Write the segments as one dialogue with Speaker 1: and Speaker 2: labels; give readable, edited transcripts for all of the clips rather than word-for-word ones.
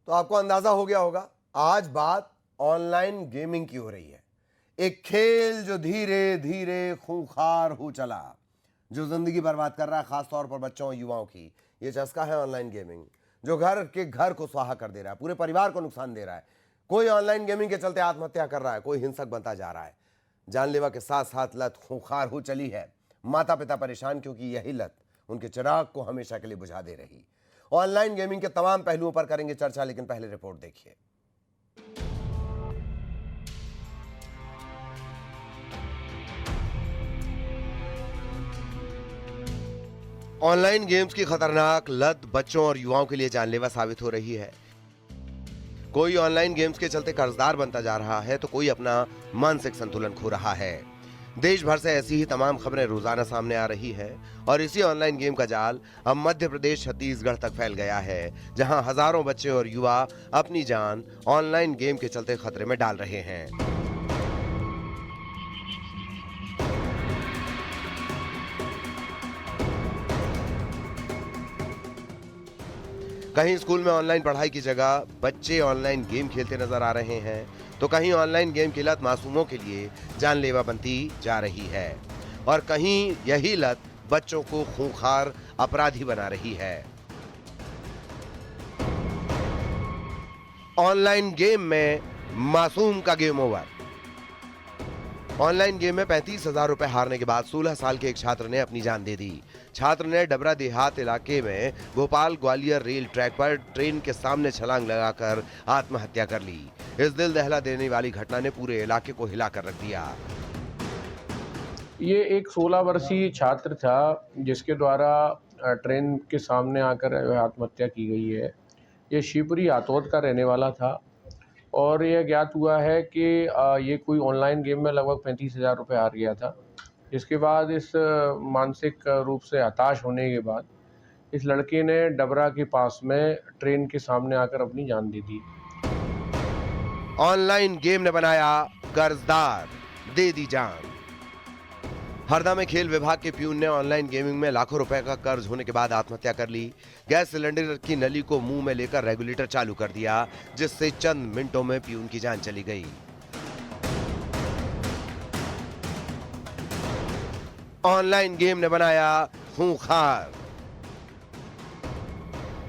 Speaker 1: तो आपको अंदाजा हो गया होगा, आज बात ऑनलाइन गेमिंग की हो रही है। एक खेल जो धीरे धीरे खूंखार हो चला, जो जिंदगी बर्बाद कर रहा है, खासतौर पर बच्चों और युवाओं की। ये चस्का है ऑनलाइन गेमिंग, जो घर को स्वाहा कर दे रहा है, पूरे परिवार को नुकसान दे रहा है। कोई ऑनलाइन गेमिंग के चलते आत्महत्या कर रहा है, कोई हिंसक बनता जा रहा है। जानलेवा के साथ साथ लत खूंखार हो चली है। माता पिता परेशान, क्योंकि यही लत उनके चिराग को हमेशा के लिए बुझा दे रही। ऑनलाइन गेमिंग के तमाम पहलुओं पर करेंगे चर्चा, लेकिन पहले रिपोर्ट देखिए। ऑनलाइन गेम्स की खतरनाक लत बच्चों और युवाओं के लिए जानलेवा साबित हो रही है। कोई ऑनलाइन गेम्स के चलते कर्जदार बनता जा रहा है, तो कोई अपना मानसिक संतुलन खो रहा है। देश भर से ऐसी ही तमाम खबरें रोजाना सामने आ रही है और इसी ऑनलाइन गेम का जाल अब मध्य प्रदेश छत्तीसगढ़ तक फैल गया है, जहां हजारों बच्चे और युवा अपनी जान ऑनलाइन गेम के चलते खतरे में डाल रहे हैं। कहीं स्कूल में ऑनलाइन पढ़ाई की जगह बच्चे ऑनलाइन गेम खेलते नजर आ रहे हैं, तो कहीं ऑनलाइन गेम की लत मासूमों के लिए जानलेवा बनती जा रही है और कहीं यही लत बच्चों को खूंखार अपराधी बना रही है। ऑनलाइन गेम में मासूम का गेम ओवर। ऑनलाइन गेम में 35,000 रुपए हारने के बाद 16 साल के एक छात्र ने अपनी जान दे दी। छात्र ने डबरा देहात इलाके में भोपाल ग्वालियर रेल ट्रैक पर ट्रेन के सामने छलांग लगाकर आत्महत्या कर ली। इस दिल दहला देने वाली घटना ने पूरे इलाके को हिलाकर रख दिया।
Speaker 2: ये एक 16 वर्षीय छात्र था जिसके द्वारा ट्रेन के सामने आकर आत्महत्या की गई है। ये शिवपुरी आतोद का रहने वाला था और यह ज्ञात हुआ है कि ये कोई ऑनलाइन गेम में लगभग 35,000 रुपये हार गया था। इसके बाद इस मानसिक रूप से हताश होने के बाद इस लड़के ने डबरा के पास में ट्रेन के सामने आकर अपनी जान दे दी।
Speaker 1: ऑनलाइन गेम ने बनाया कर्जदार, दे दी जान। हरदा में खेल विभाग के प्यून ने ऑनलाइन गेमिंग में लाखों रुपए का कर्ज होने के बाद आत्महत्या कर ली। गैस सिलेंडर की नली को मुंह में लेकर रेगुलेटर चालू कर दिया, जिससे चंद मिनटों में प्यून की जान चली गई। ऑनलाइन गेम ने बनाया खूंखार।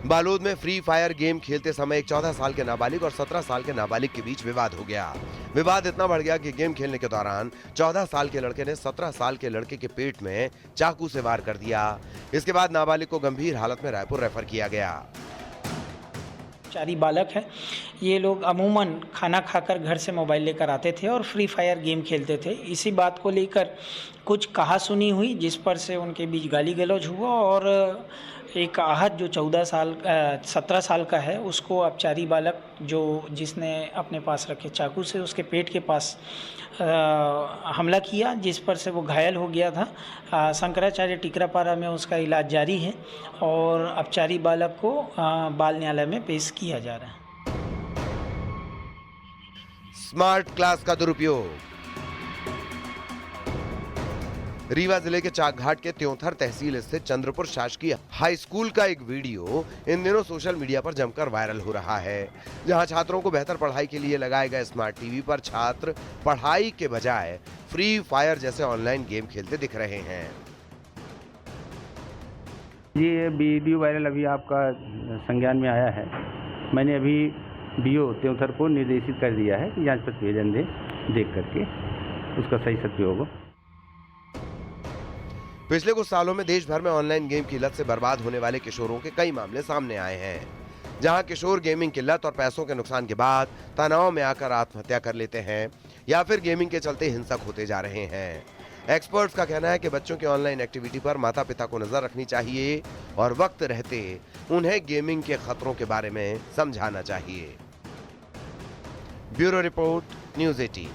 Speaker 1: बालोद में फ्री फायर गेम खेलते समय एक 14 साल के नाबालिग और 17 साल के नाबालिग के बीच विवाद हो गया। विवाद इतना बढ़ गया कि गेम खेलने के दौरान 14 साल के लड़के ने 17 साल के लड़के के पेट में चाकू से वार कर दिया। इसके बाद नाबालिग को गंभीर हालत में रायपुर रेफर किया गया।
Speaker 3: 4 बालक हैं। ये लोग अमूमन खाना खाकर घर से मोबाइल लेकर आते थे और फ्री फायर गेम खेलते थे। इसी बात को लेकर कुछ कहा-सुनी हुई, जिस पर से उनके बीच गाली गलौज हुआ और एक आहत जो 17 साल का है, उसको अपचारी बालक जिसने अपने पास रखे चाकू से उसके पेट के पास हमला किया, जिस पर से वो घायल हो गया था। शंकराचार्य टिकरापारा में उसका इलाज जारी है और अपचारी बालक को बाल न्यायालय में पेश किया जा रहा है।
Speaker 1: स्मार्ट क्लास का दुरुपयोग। रीवा जिले के चाकघाट के त्योंथर तहसील स्थित चंद्रपुर शासकीय हाई स्कूल का एक वीडियो इन दिनों सोशल मीडिया पर जमकर वायरल हो रहा है, जहां छात्रों को बेहतर पढ़ाई के लिए लगाए गए स्मार्ट टीवी पर छात्र पढ़ाई के बजाय फ्री फायर जैसे ऑनलाइन गेम खेलते दिख रहे हैं।
Speaker 4: ये वीडियो वायरल अभी आपका संज्ञान में आया है। मैंने अभी डीओ त्योंथर को निर्देशित कर दिया है कि जांच प्रतिवेदन देख करके उसका सही सदुपयोग हो।
Speaker 1: पिछले कुछ सालों में देश भर में ऑनलाइन गेम की लत से बर्बाद होने वाले किशोरों के कई मामले सामने आए हैं, जहां किशोर गेमिंग की लत और पैसों के नुकसान के बाद तनाव में आकर आत्महत्या कर लेते हैं या फिर गेमिंग के चलते हिंसक होते जा रहे हैं। एक्सपर्ट्स का कहना है कि बच्चों की ऑनलाइन एक्टिविटी पर माता पिता को नजर रखनी चाहिए और वक्त रहते उन्हें गेमिंग के खतरों के बारे में समझाना चाहिए। Bureau report, news 18।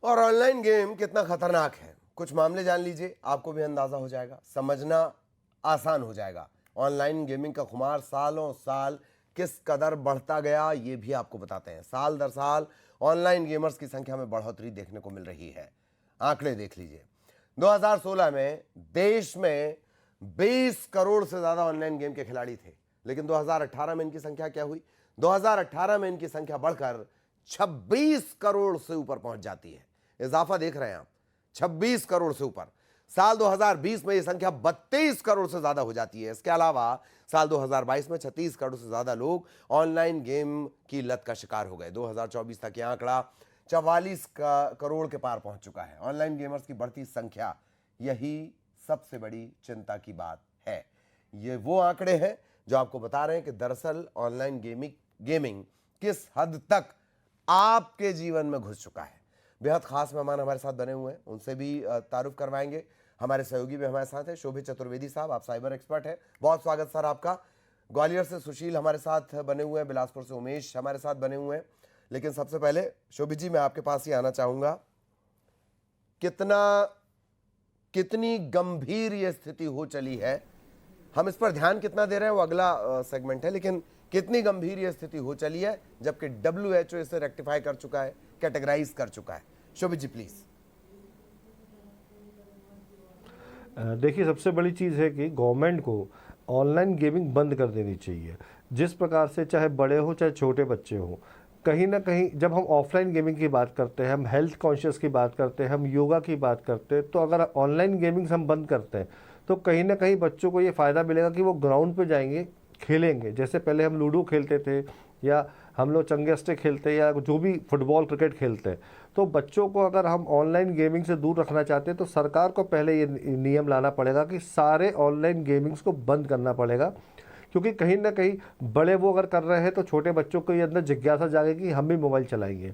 Speaker 1: और ऑनलाइन गेम कितना खतरनाक है, कुछ मामले जान लीजिए, आपको भी अंदाजा हो जाएगा, समझना आसान हो जाएगा। ऑनलाइन गेमिंग का खुमार सालों साल किस कदर बढ़ता गया, ये भी आपको बताते हैं। साल दर साल ऑनलाइन गेमर्स की संख्या में बढ़ोतरी देखने को मिल रही है। आंकड़े देख लीजिए। 2016 में देश में 20 करोड़ से ज्यादा ऑनलाइन गेम के खिलाड़ी थे, लेकिन 2018 में इनकी संख्या क्या हुई? 2018 में इनकी संख्या बढ़कर 26 करोड़ से ऊपर पहुंच जाती है। इजाफा देख रहे हैं आप, 26 करोड़ से ऊपर। साल 2020 में यह संख्या 32 करोड़ से ज्यादा हो जाती है। इसके अलावा साल 2022 में 36 करोड़ से ज्यादा लोग ऑनलाइन गेम की लत का शिकार हो गए। 2024 तक यह आंकड़ा 44 करोड़ के पार पहुंच चुका है। ऑनलाइन गेमर्स की बढ़ती संख्या यही सबसे बड़ी चिंता की बात है। ये वो आंकड़े हैं जो आपको बता रहे हैं कि दरअसल ऑनलाइन गेमिंग किस हद तक आपके जीवन में घुस चुका है। बेहद खास मेहमान हमारे साथ बने हुए हैं, उनसे भी तारुफ करवाएंगे। हमारे सहयोगी भी हमारे साथ हैं, शोभित चतुर्वेदी साहब, आप साइबर एक्सपर्ट हैं, बहुत स्वागत सर आपका। ग्वालियर से सुशील हमारे साथ बने हुए हैं, बिलासपुर से उमेश हमारे साथ बने हुए हैं। लेकिन सबसे पहले शोभित जी, मैं आपके पास ही आना चाहूंगा। कितनी गंभीर ये स्थिति हो चली है, हम इस पर ध्यान कितना दे रहे हैं वो अगला सेगमेंट है, लेकिन कितनी गंभीर ये स्थिति हो चली है जबकि WHO इसे रेक्टिफाई कर चुका है, कैटेगराइज कर चुका है। शोभित जी प्लीज।
Speaker 5: देखिए, सबसे बड़ी चीज़ है कि गवर्नमेंट को ऑनलाइन गेमिंग बंद कर देनी चाहिए। जिस प्रकार से चाहे बड़े हो चाहे छोटे बच्चे हो, कहीं ना कहीं जब हम ऑफलाइन गेमिंग की बात करते हैं, हम हेल्थ कॉन्शियस की बात करते हैं, हम योगा की बात करते हैं, तो अगर ऑनलाइन गेमिंग हम बंद करते हैं तो कहीं ना कहीं बच्चों को ये फ़ायदा मिलेगा कि वो ग्राउंड पे जाएंगे, खेलेंगे। जैसे पहले हम लूडो खेलते थे या हम लोग चंगेस्टे खेलते हैं या जो भी फुटबॉल क्रिकेट खेलते हैं, तो बच्चों को अगर हम ऑनलाइन गेमिंग से दूर रखना चाहते हैं तो सरकार को पहले ये नियम लाना पड़ेगा कि सारे ऑनलाइन गेमिंग्स को बंद करना पड़ेगा। क्योंकि कहीं ना कहीं बड़े वो अगर कर रहे हैं तो छोटे बच्चों के अंदर जिज्ञासा जागेगी कि हम भी मोबाइल चलाएंगे,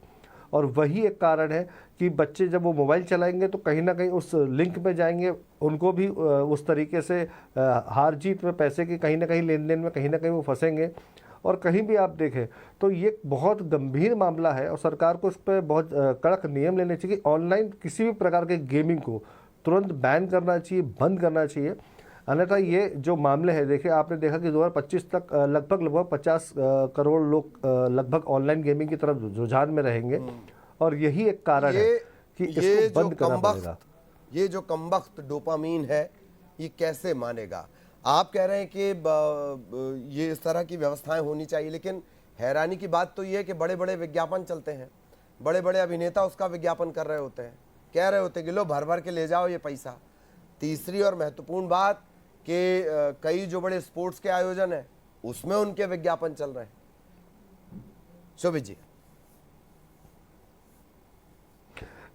Speaker 5: और वही एक कारण है कि बच्चे जब वो मोबाइल चलाएंगे तो कहीं ना कहीं उस लिंक में जाएंगे, उनको भी उस तरीके से हार जीत में, पैसे की कहीं ना कहीं लेन देन में कहीं ना कहीं वो फंसेंगे। और कहीं भी आप देखें तो ये बहुत गंभीर मामला है और सरकार को इस पर बहुत कड़क नियम लेने चाहिए कि ऑनलाइन किसी भी प्रकार के गेमिंग को तुरंत बैन करना चाहिए, बंद करना चाहिए। अन्यथा ये जो मामले हैं, देखिए आपने देखा कि 2025 तक लगभग 50 करोड़ लोग लगभग ऑनलाइन गेमिंग की तरफ रुझान में रहेंगे, और यही एक कारण है कि इसको बंद करना पड़ेगा।
Speaker 1: ये जो कमबख्त डोपामीन है, ये कैसे मानेगा? आप कह रहे हैं कि ये इस तरह की व्यवस्थाएं होनी चाहिए, लेकिन हैरानी की बात तो ये है कि बड़े बड़े विज्ञापन चलते हैं, बड़े बड़े अभिनेता उसका विज्ञापन कर रहे होते हैं, कह रहे होते हैं कि लो भर भर के ले जाओ ये पैसा। तीसरी और महत्वपूर्ण बात कि कई जो बड़े स्पोर्ट्स के आयोजन हैं उसमें उनके विज्ञापन चल रहे हैं। शोभित जी,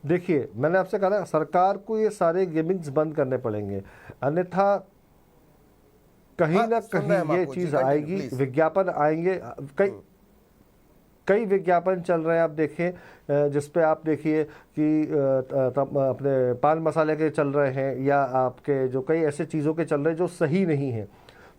Speaker 5: देखिए मैंने आपसे कहा ना, सरकार को ये सारे गेमिंग्स बंद करने पड़ेंगे, अन्यथा कहीं ना कहीं ये चीज़ आएगी, विज्ञापन आएंगे। कई विज्ञापन चल रहे हैं, आप देखें जिस पे आप देखिए कि अपने पान मसाले के चल रहे हैं या आपके जो कई ऐसे चीज़ों के चल रहे हैं जो सही नहीं है।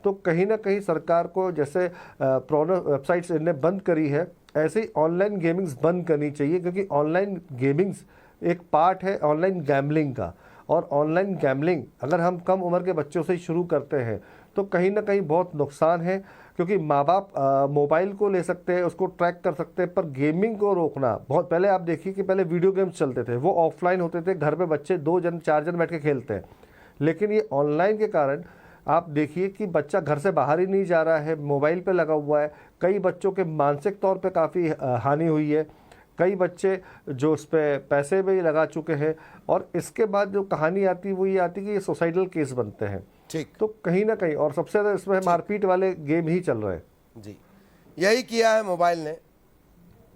Speaker 5: तो कहीं ना कहीं सरकार को, जैसे प्रोनो वेबसाइट्स इन्हें बंद करी है, ऐसे ही ऑनलाइन गेमिंग्स बंद करनी चाहिए, क्योंकि ऑनलाइन गेमिंग्स एक पार्ट है ऑनलाइन गैम्बलिंग का। और ऑनलाइन गैम्बलिंग अगर हम कम उम्र के बच्चों से ही शुरू करते हैं तो कहीं ना कहीं बहुत नुकसान है, क्योंकि माँ बाप मोबाइल को ले सकते हैं, उसको ट्रैक कर सकते हैं, पर गेमिंग को रोकना बहुत। पहले आप देखिए कि पहले वीडियो गेम्स चलते थे, वो ऑफलाइन होते थे, घर पे बच्चे 2 जन 4 जन बैठ के खेलते हैं। लेकिन ये ऑनलाइन के कारण आप देखिए कि बच्चा घर से बाहर ही नहीं जा रहा है, मोबाइल पे लगा हुआ है। कई बच्चों के मानसिक तौर पे काफ़ी हानि हुई है, कई बच्चे जो उस पर पैसे भी लगा चुके हैं। और इसके बाद जो कहानी आती है वो ये आती है कि ये सुसाइडल केस बनते हैं।
Speaker 1: ठीक,
Speaker 5: तो कहीं ना कहीं, और सबसे ज़्यादा इसमें मारपीट वाले गेम ही चल रहे हैं।
Speaker 1: जी, यही किया है मोबाइल ने,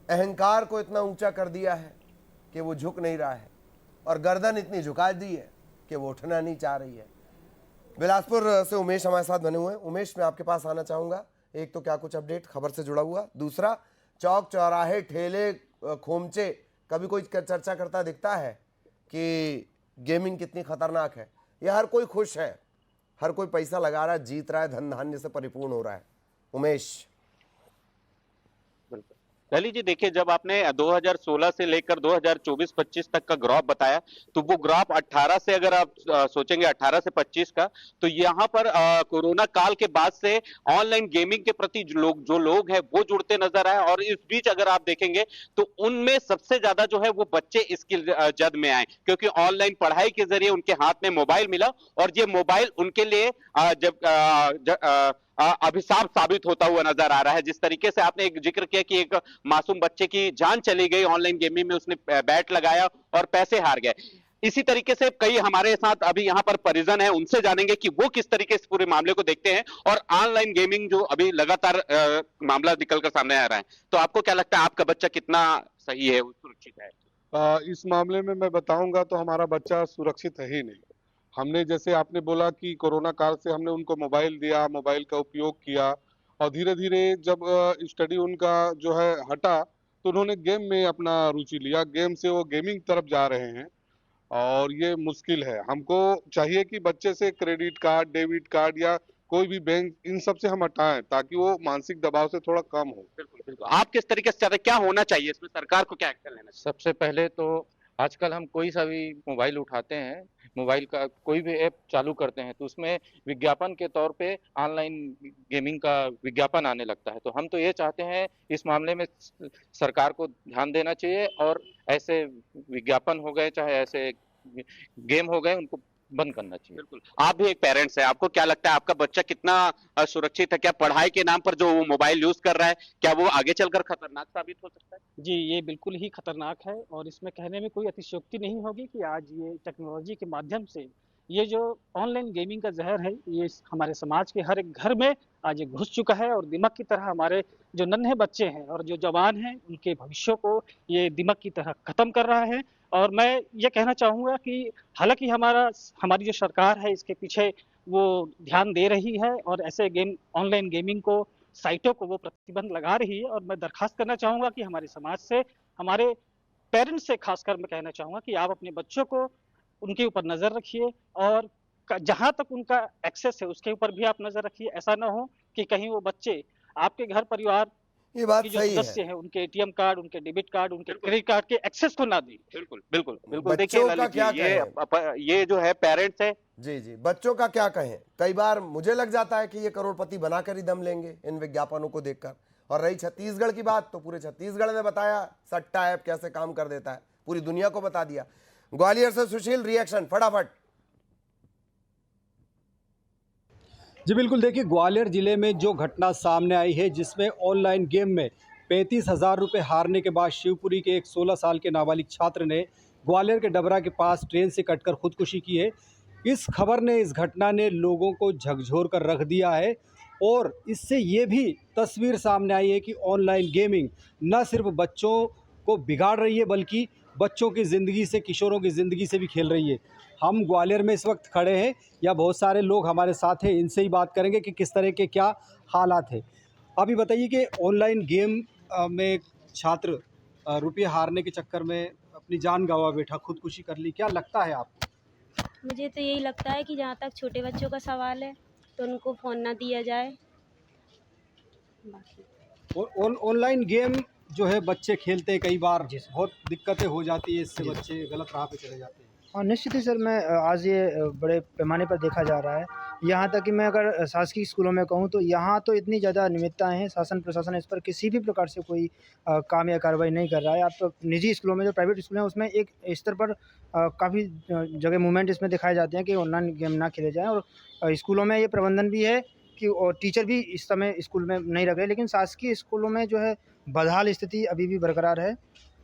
Speaker 1: अहंकार को इतना ऊंचा कर दिया है कि वो झुक नहीं रहा है, और गर्दन इतनी झुका दी है कि वो उठना नहीं चाह रही है। बिलासपुर से उमेश हमारे साथ बने हुए हैं। उमेश, मैं आपके पास आना चाहूँगा। एक तो क्या कुछ अपडेट खबर से जुड़ा हुआ, दूसरा चौक चौराहे ठेले खोमचे कभी कोई चर्चा करता दिखता है कि गेमिंग कितनी खतरनाक है? या हर कोई खुश है, हर कोई पैसा लगा रहा है, जीत रहा है, धन धान्य से परिपूर्ण हो रहा है? उमेश।
Speaker 6: दहली जी देखिए, जब आपने 2016 से लेकर 2024-25 तक का ग्राफ बताया, तो वो ग्राफ 18 से अगर आप सोचेंगे 18 से 25 का, तो यहाँ पर कोरोना काल के बाद से ऑनलाइन गेमिंग के प्रति जो लोग हैं वो जुड़ते नजर आए। और इस बीच अगर आप देखेंगे तो उनमें सबसे ज्यादा जो है वो बच्चे इसकी जद में आए, क्योंकि ऑनलाइन पढ़ाई के जरिए उनके हाथ में मोबाइल मिला और ये मोबाइल उनके लिए अभिशाप साबित होता हुआ नजर आ रहा है। जिस तरीके से आपने एक जिक्र किया कि एक मासूम बच्चे की जान चली गई ऑनलाइन गेमिंग में, उसने बैट लगाया और पैसे हार गए। इसी तरीके से कई हमारे साथ अभी यहाँ पर परिजन है, उनसे जानेंगे कि वो किस तरीके से पूरे मामले को देखते हैं और ऑनलाइन गेमिंग जो अभी लगातार मामला निकलकर सामने आ रहा है। तो आपको क्या लगता है, आपका बच्चा कितना सही है, सुरक्षित है?
Speaker 7: इस मामले में मैं बताऊंगा तो हमारा बच्चा सुरक्षित है ही नहीं। हमने, जैसे आपने बोला कि कोरोना काल से हमने उनको मोबाइल दिया, मोबाइल का उपयोग किया, और धीरे धीरे जब स्टडी उनका जो है हटा तो उन्होंने गेम में अपना रुचि लिया, गेम से वो गेमिंग तरफ जा रहे हैं और ये मुश्किल है। हमको चाहिए कि बच्चे से क्रेडिट कार्ड, डेबिट कार्ड या कोई भी बैंक, इन सब से हम हटाएं ताकि वो मानसिक दबाव से थोड़ा कम हो।
Speaker 6: बिल्कुल बिल्कुल। आप किस तरीके से चाहते हैं, क्या होना चाहिए इसमें, सरकार को क्या एक्शन लेना चाहिए?
Speaker 8: सबसे पहले तो आजकल हम कोई सा भी मोबाइल उठाते हैं, मोबाइल का कोई भी ऐप चालू करते हैं तो उसमें विज्ञापन के तौर पे ऑनलाइन गेमिंग का विज्ञापन आने लगता है। तो हम तो ये चाहते हैं इस मामले में सरकार को ध्यान देना चाहिए और ऐसे विज्ञापन हो गए चाहे ऐसे गेम हो गए उनको बंद करना चाहिए।
Speaker 6: बिल्कुल। आप भी एक पेरेंट्स है, आपको क्या लगता है आपका बच्चा कितना सुरक्षित है? क्या पढ़ाई के नाम पर जो वो मोबाइल यूज कर रहा है, क्या वो आगे चलकर खतरनाक साबित हो सकता है?
Speaker 9: जी, ये बिल्कुल ही खतरनाक है और इसमें कहने में कोई अतिशयोक्ति नहीं होगी कि आज ये टेक्नोलॉजी के माध्यम से ये जो ऑनलाइन गेमिंग का जहर है, ये हमारे समाज के हर एक घर में आज ये घुस चुका है और दिमाग की तरह हमारे जो नन्हे बच्चे हैं और जो जवान हैं उनके भविष्य को ये दिमाग की तरह खत्म कर रहा है। और मैं ये कहना चाहूँगा कि हालांकि हमारी जो सरकार है इसके पीछे वो ध्यान दे रही है और ऐसे ऑनलाइन गेमिंग को, साइटों को वो प्रतिबंध लगा रही है। और मैं दरखास्त करना चाहूँगा कि हमारे समाज से, हमारे पेरेंट्स से खासकर मैं कहना चाहूँगा कि आप अपने बच्चों को उनके ऊपर नज़र रखिए और जहाँ तक उनका एक्सेस है उसके ऊपर भी आप नज़र रखिए। ऐसा ना हो कि कहीं वो बच्चे आपके घर परिवार
Speaker 1: ये बात
Speaker 9: की जो
Speaker 1: सही
Speaker 9: सदस्य
Speaker 1: है।
Speaker 9: है उनके एटीएम कार्ड, उनके डेबिट कार्ड, उनके क्रेडिट कार्ड के एक्सेस को ना दें।
Speaker 6: बिल्कुल बिल्कुल बिल्कुल। देखिए
Speaker 1: बच्चों का
Speaker 6: ललित
Speaker 1: क्या
Speaker 6: जी,
Speaker 1: कहें?
Speaker 6: ये जो है पेरेंट्स है,
Speaker 1: जी जी, बच्चों का क्या कहें? कई बार मुझे लग जाता है कि ये करोड़पति बनाकर ही दम लेंगे इन विज्ञापनों को देखकर। और रही छत्तीसगढ़ की बात, तो पूरे छत्तीसगढ़ ने बताया सट्टा ऐप कैसे काम कर देता है, पूरी दुनिया को बता दिया। ग्वालियर से सुशील, रिएक्शन फटाफट।
Speaker 10: जी बिल्कुल, देखिए ग्वालियर ज़िले में जो घटना सामने आई है जिसमें ऑनलाइन गेम में 35,000 रुपये हारने के बाद शिवपुरी के एक 16 साल के नाबालिग छात्र ने ग्वालियर के डबरा के पास ट्रेन से कटकर खुदकुशी की है। इस खबर ने, इस घटना ने लोगों को झकझोर कर रख दिया है और इससे ये भी तस्वीर सामने आई है कि ऑनलाइन गेमिंग न सिर्फ बच्चों को बिगाड़ रही है बल्कि बच्चों की ज़िंदगी से, किशोरों की ज़िंदगी से भी खेल रही है। हम ग्वालियर में इस वक्त खड़े हैं, या बहुत सारे लोग हमारे साथ हैं, इनसे ही बात करेंगे कि किस तरह के क्या हालात हैं। आप ही बताइए कि ऑनलाइन गेम में छात्र रुपये हारने के चक्कर में अपनी जान गंवा बैठा, खुदकुशी कर ली, क्या लगता है आपको?
Speaker 11: मुझे तो यही लगता है कि जहाँ तक छोटे बच्चों का सवाल है तो उनको फ़ोन ना दिया जाए।
Speaker 10: ऑनलाइन गेम जो है बच्चे खेलते हैं, कई बार बहुत दिक्कतें हो जाती है, इससे बच्चे गलत राह पे चले जाते हैं।
Speaker 12: हाँ, निश्चित ही सर, मैं आज ये बड़े पैमाने पर देखा जा रहा है। यहाँ तक कि मैं अगर शासकीय स्कूलों में कहूँ तो यहाँ तो इतनी ज़्यादा अनियमितताएँ हैं, शासन प्रशासन इस पर किसी भी प्रकार से कोई काम या कार्रवाई नहीं कर रहा है। आप निजी स्कूलों में, जो प्राइवेट स्कूल हैं, उसमें एक स्तर पर काफ़ी जगह मूवमेंट इसमें दिखाए जाते हैं कि ऑनलाइन गेम ना खेले जाएँ। और स्कूलों में ये प्रबंधन भी है कि और टीचर भी इस समय स्कूल में नहीं रख रहे, लेकिन शासकीय स्कूलों में जो है बदहाल स्थिति अभी भी बरकरार है।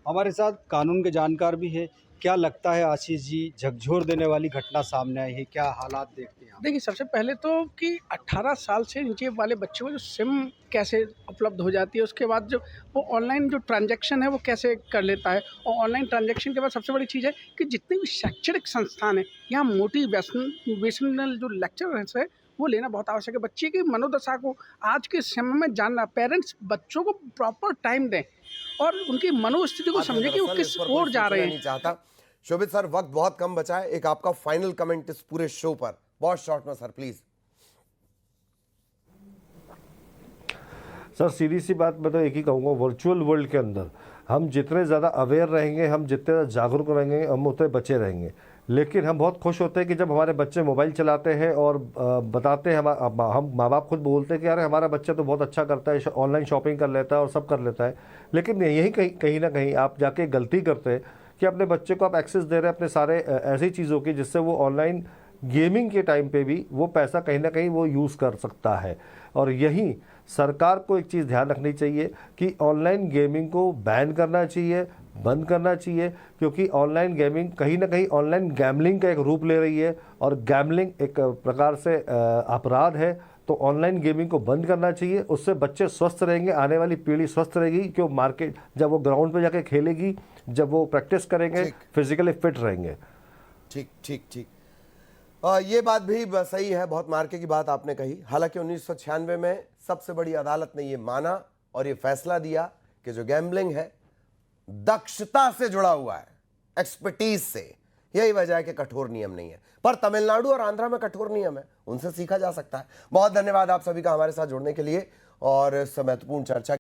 Speaker 10: हमारे साथ कानून के जानकार भी है। क्या लगता है आशीष जी, झकझोर देने वाली घटना सामने आई है, क्या हालात देखते हैं आप?
Speaker 13: देखिए, सबसे पहले तो कि 18 साल से नीचे वाले बच्चों को जो सिम कैसे उपलब्ध हो जाती है, उसके बाद जो वो ऑनलाइन जो ट्रांजैक्शन है वो कैसे कर लेता है। और ऑनलाइन ट्रांजैक्शन के बाद सबसे बड़ी चीज़ है कि जितने भी शैक्षणिक संस्थान हैं, यहाँ मोटिवेशनल जो लेक्चर्स है वो लेना बहुत आवश्यक है। बच्चे की मनोदशा को आज के समय में जानना, पेरेंट्स बच्चों को प्रॉपर टाइम दें और उनकी मनोस्थिति को समझें कि वो किस ओर जा रहे हैं।
Speaker 1: चाहता शोभित सर, वक्त बहुत कम बचा है, एक आपका फाइनल कमेंट इस पूरे शो पर, बहुत शॉर्ट में सर प्लीज।
Speaker 5: सर सीधी सी बात मैं तो एक ही कहूँगा, वर्चुअल वर्ल्ड के अंदर हम जितने ज़्यादा अवेयर रहेंगे, हम जितने ज़्यादा जागरूक रहेंगे, हम उतने बचे रहेंगे। लेकिन हम बहुत खुश होते हैं कि जब हमारे बच्चे मोबाइल चलाते हैं और बताते हैं, हम माँ बाप खुद बोलते हैं कि यार हमारा बच्चा तो बहुत अच्छा करता है, ऑनलाइन शॉपिंग कर लेता है और सब कर लेता है। लेकिन यही कहीं ना कहीं आप जाके गलती करते हैं कि अपने बच्चे को आप एक्सेस दे रहे हैं अपने सारे ऐसी चीज़ों की जिससे वो ऑनलाइन गेमिंग के टाइम पे भी वो पैसा कहीं ना कहीं वो यूज़ कर सकता है। और यही सरकार को एक चीज़ ध्यान रखनी चाहिए कि ऑनलाइन गेमिंग को बैन करना चाहिए, बंद करना चाहिए, क्योंकि ऑनलाइन गेमिंग कहीं ना कहीं ऑनलाइन गैमलिंग का एक रूप ले रही है और गैमलिंग एक प्रकार से अपराध है। तो ऑनलाइन गेमिंग को बंद करना चाहिए, उससे बच्चे स्वस्थ रहेंगे, आने वाली पीढ़ी स्वस्थ रहेगी, क्यों मार्केट जब वो ग्राउंड पे जाके खेलेगी, जब वो प्रैक्टिस करेंगे, फिजिकली फिट रहेंगे।
Speaker 1: ठीक ठीक ठीक। ये बात भी सही है, बहुत मार्के की बात आपने कही। हालांकि 1996 में सबसे बड़ी अदालत ने ये माना और ये फैसला दिया कि जो गैम्बलिंग है दक्षता से जुड़ा हुआ है, एक्सपर्टीज से। यही वजह है कि कठोर नियम नहीं है, पर तमिलनाडु और आंध्रा में कठोर नियम है, उनसे सीखा जा सकता है। बहुत धन्यवाद आप सभी का हमारे साथ जुड़ने के लिए और इस महत्वपूर्ण चर्चा